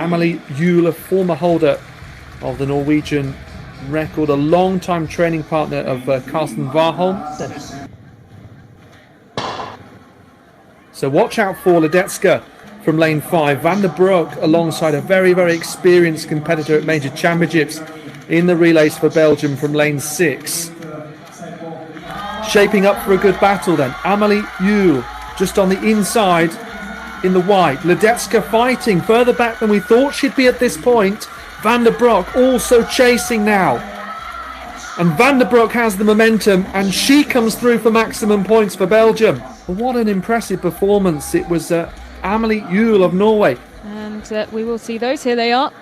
Amalie Juel, a former holder of the Norwegian record, a long-time training partner of Karsten Warholm. So watch out for Ledecka from lane 5. Van der Broek alongside a very, very experienced competitor at major championships in the relays for Belgium from lane 6. Shaping up for a good battle then. Amalie Juel just on the inside in the white. Ledecka fighting further back than we thought she'd be at this point. Van der Broek also chasing now. And Van der Broek has the momentum and she comes through for maximum points for Belgium. But what an impressive performance. It was Amalie Juel of Norway. And we will see those. Here they are.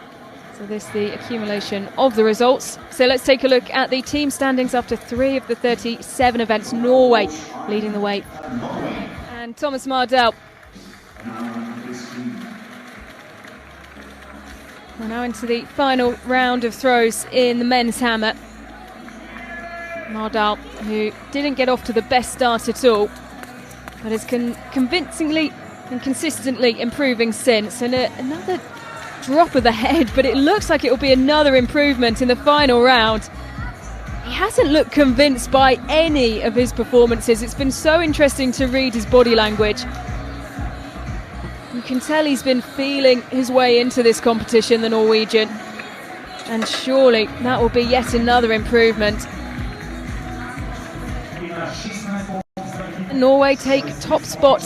So this is the accumulation of the results. So let's take a look at the team standings after 3 of the 37 events. Norway leading the way. And Thomas Mardell. We're now into the final round of throws in the men's hammer. Mardell, who didn't get off to the best start at all, but is convincingly and consistently improving since. And another drop of the head, but it looks like it will be another improvement in the final round. He hasn't looked convinced by any of his performances. It's been so interesting to read his body language. You can tell he's been feeling his way into this competition, the Norwegian, and surely that will be yet another improvement. Norway take top spot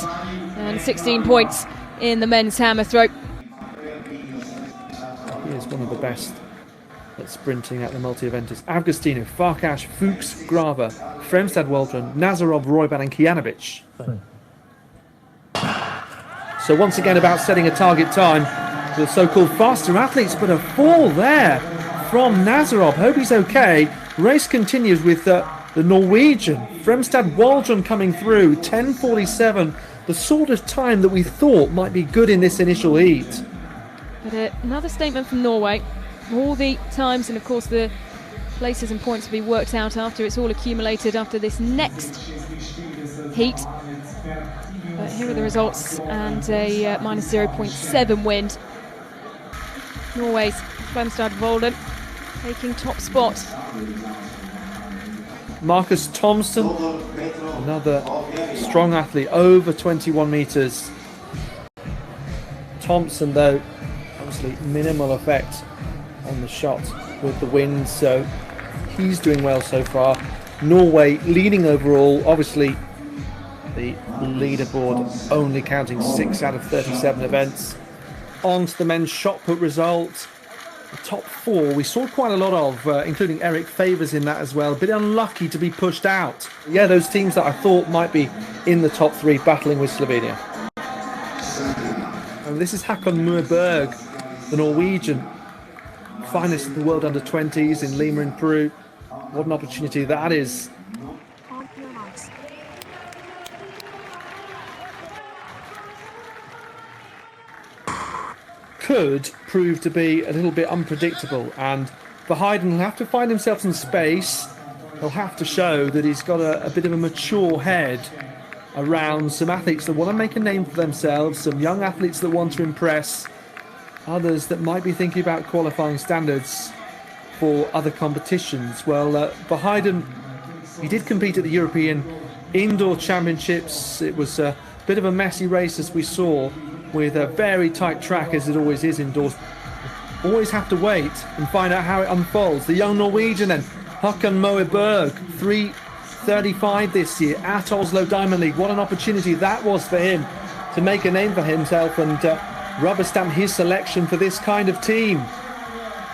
and 16 points in the men's hammer throw. He is one of the best at sprinting at the multi-eventers. Avgustino, Farkas, Fuchs, Grava, Fremstad Waldron, Nazarov, Royban and Kijanovic. So once again about setting a target time for the so-called faster athletes, but a fall there from Nazarov. Hope he's okay. Race continues with the Norwegian, Fremstad Waldron coming through, 10:47, the sort of time that we thought might be good in this initial heat. But another statement from Norway. All the times and of course the places and points will be worked out after it's all accumulated after this next heat. But here are the results and a minus 0.7 wind. Norway's Fremstad Waldron taking top spot. Marcus Thomsen, another strong athlete, over 21 metres. Thomsen, though, obviously minimal effect on the shot with the wind, so he's doing well so far. Norway leading overall, obviously the leaderboard only counting 6 out of 37 events. On to the men's shot put result. The top 4 we saw quite a lot of, including Eric Favors in that as well. A bit unlucky to be pushed out. Yeah, those teams that I thought might be in the top 3 battling with Slovenia. And this is Håkon Maribor, the Norwegian, finest of the world under 20s in Lima in Peru. What an opportunity that is. Could prove to be a little bit unpredictable, and Verheiden will have to find himself some space. He'll have to show that he's got a bit of a mature head around some athletes that want to make a name for themselves, some young athletes that want to impress, others that might be thinking about qualifying standards for other competitions. Well, Verheiden, he did compete at the European Indoor Championships. It was a bit of a messy race, as we saw, with a very tight track, as it always is indoors. Always have to wait and find out how it unfolds. The young Norwegian then, Håkon Maribor, 3:35 this year at Oslo Diamond League. What an opportunity that was for him to make a name for himself and rubber stamp his selection for this kind of team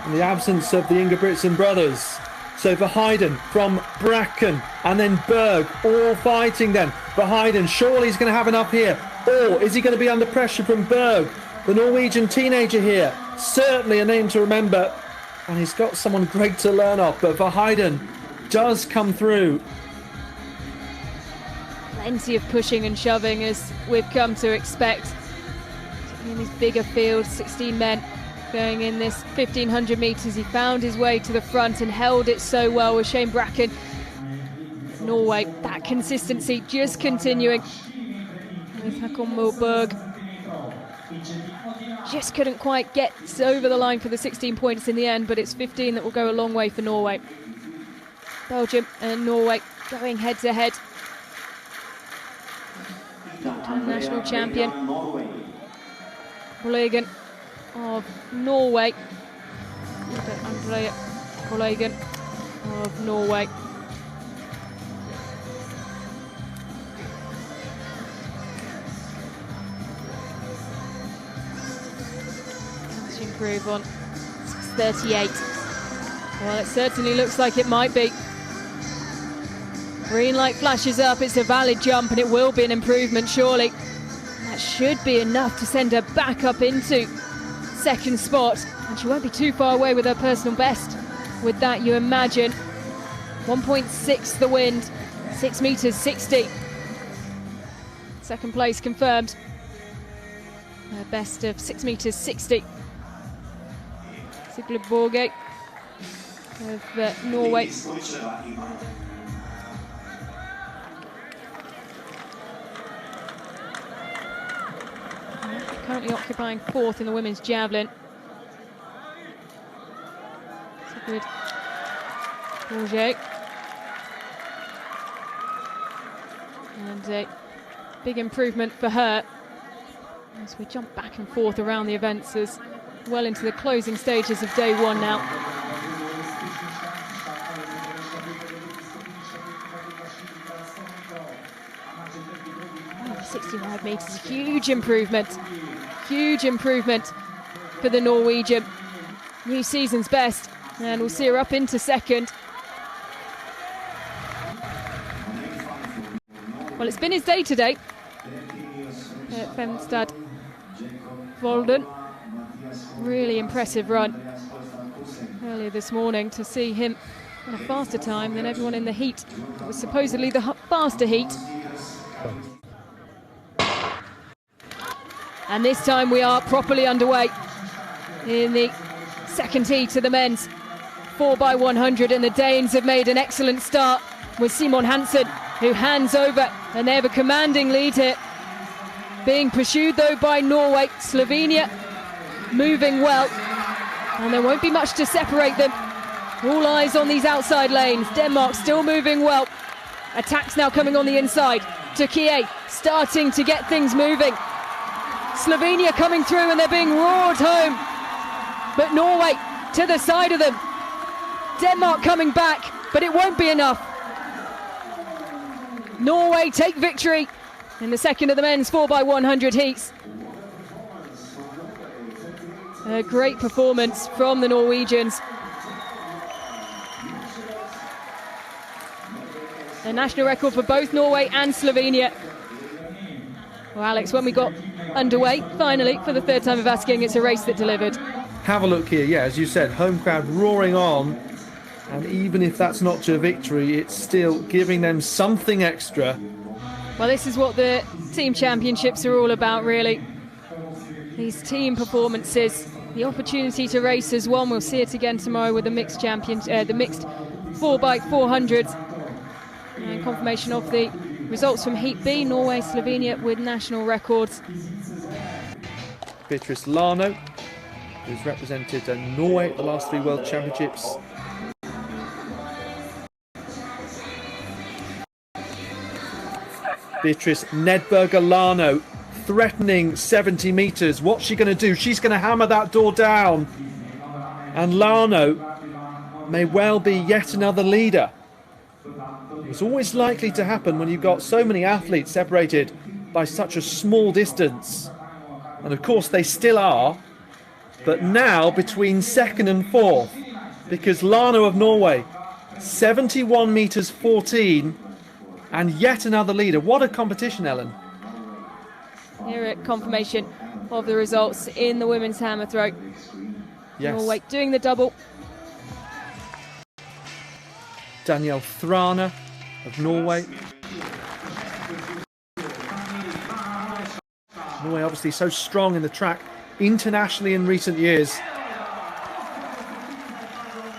in the absence of the Ingebrigtsen brothers. So Verheiden from Bracken and then Berg all fighting then. Verheiden, surely he's going to have enough here. Or is he going to be under pressure from Berg, the Norwegian teenager here? Certainly a name to remember, and he's got someone great to learn off, but Verheiden does come through. Plenty of pushing and shoving, as we've come to expect. In these bigger fields, 16 men going in this 1500 metres. He found his way to the front and held it so well with Shane Bracken. Norway, that consistency just continuing with Håkon Maribor. just couldn't quite get over the line for the 16 points in the end, but it's 15 that will go a long way for Norway. Belgium and Norway going head to head. National champion Kollegin of Norway. Andrea Kollegin of Norway. To improve on 6:38. Well, it certainly looks like it might be. Green light flashes up, it's a valid jump and it will be an improvement surely. That should be enough to send her back up into second spot, and she won't be too far away with her personal best. With that, you imagine 1.6 the wind, 6 meters 60. Second place confirmed. Her best of 6 meters 60. Sigle Borge of Norway. Currently occupying fourth in the women's javelin. Sigrid Borge. And a big improvement for her as we jump back and forth around the events as well into the closing stages of day one now. 65 metres, huge improvement for the Norwegian. New season's best, and we'll see her up into second. Well, it's been his day today at Femstad Volden. Really impressive run earlier this morning to see him on a faster time than everyone in the heat. It was supposedly the faster heat. And this time we are properly underway in the second heat of the men's 4x100, and the Danes have made an excellent start with Simon Hansen, who hands over, and they have a commanding lead here. Being pursued though by Norway. Slovenia moving well, and there won't be much to separate them. All eyes on these outside lanes. Denmark still moving well. Attacks now coming on the inside. Turkey starting to get things moving. Slovenia coming through and they're being roared home, but Norway to the side of them. Denmark coming back, but it won't be enough. Norway take victory in the second of the men's 4x100 heats. A great performance from the Norwegians. A national record for both Norway and Slovenia. Well, Alex, when we got underway, finally, for the third time of asking, it's a race that delivered. Have a look here, yeah, as you said, home crowd roaring on, and even if that's not to a victory, it's still giving them something extra. Well, this is what the team championships are all about, really. These team performances, the opportunity to race as one. We'll see it again tomorrow with the mixed 4x400s, and confirmation of the results from Heat B. Norway, Slovenia with national records. Beatrice Larno, who's represented Norway at the last 3 World Championships. Beatrice Nedberger Larno, threatening 70 metres. What's she going to do? She's going to hammer that door down. And Larno may well be yet another leader. It's always likely to happen when you've got so many athletes separated by such a small distance. And of course they still are, but now between second and fourth, because Larno of Norway, 71 metres 14, and yet another leader. What a competition, Ellen. Here at confirmation of the results in the women's hammer throw. Yes. Norway doing the double. Danielle Thrana of Norway. Norway obviously so strong in the track internationally in recent years.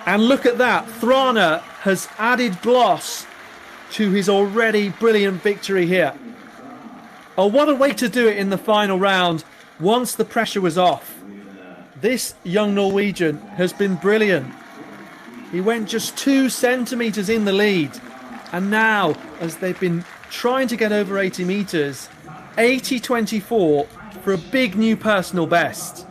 And look at that, Thrana has added gloss to his already brilliant victory here. Oh, what a way to do it in the final round once the pressure was off. This young Norwegian has been brilliant. He went just 2 centimetres in the lead, and now, as they've been trying to get over 80 metres, 80.24 for a big new personal best.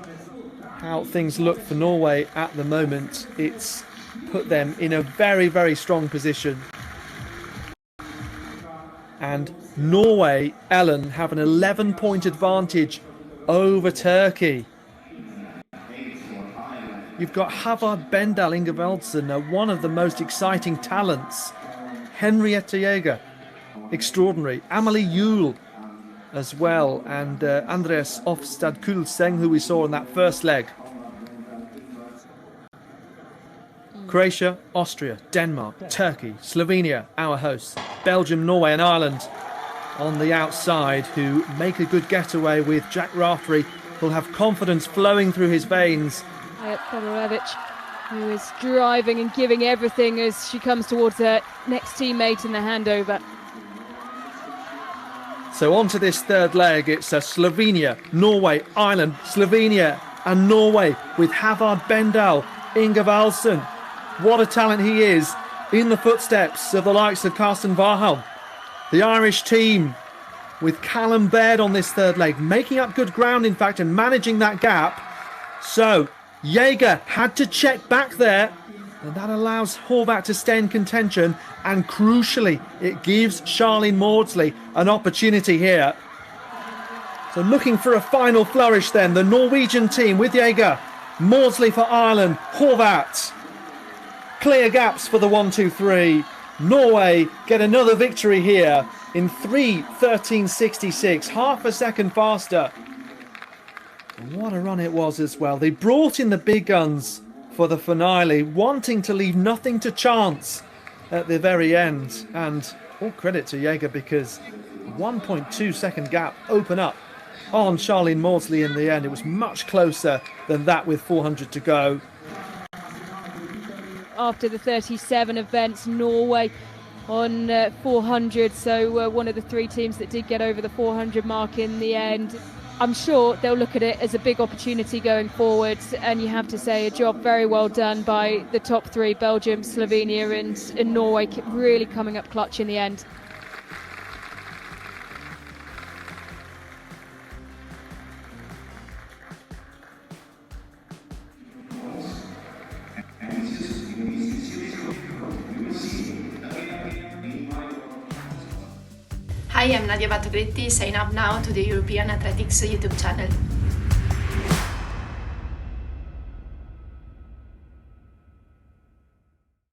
How things look for Norway at the moment, it's put them in a very, very strong position. And Norway, Ellen, have an 11-point advantage over Turkey. You've got Havard Bendal Ingevaldsson, one of the most exciting talents. Henriette Jaeger, extraordinary. Amalie Juhl as well, and Andreas Ofstad Kulseng, who we saw in that first leg. Croatia, Austria, Denmark, Turkey, Slovenia, our hosts, Belgium, Norway and Ireland on the outside, who make a good getaway with Jack Raftery, who'll have confidence flowing through his veins. Fedorovic, who is driving and giving everything as she comes towards her next teammate in the handover. So on to this third leg, it's Slovenia, Norway, Ireland, Slovenia and Norway with Havard Bendal Ingevaldsson. What a talent he is, in the footsteps of the likes of Karsten Warholm. The Irish team with Callum Baird on this third leg, making up good ground in fact and managing that gap. So Jaeger had to check back there, and that allows Horvath to stay in contention, and crucially it gives Charlene Maudsley an opportunity here. So looking for a final flourish then, the Norwegian team with Jaeger, Maudsley for Ireland, Horvath. Clear gaps for the 1-2-3. Norway get another victory here in 3:13.66, half a second faster. And what a run it was as well. They brought in the big guns for the finale, wanting to leave nothing to chance at the very end. And all credit to Jaeger, because 1.2 second gap open up on Charlene Maudsley in the end. It was much closer than that with 400 to go. After the 37 events, Norway on 400, so one of the 3 teams that did get over the 400 mark in the end. I'm sure they'll look at it as a big opportunity going forward, and you have to say a job very well done by the top 3, Belgium, Slovenia and Norway, really coming up clutch in the end. Hi, I'm Nadia Battogretti. Sign up now to the European Athletics YouTube channel.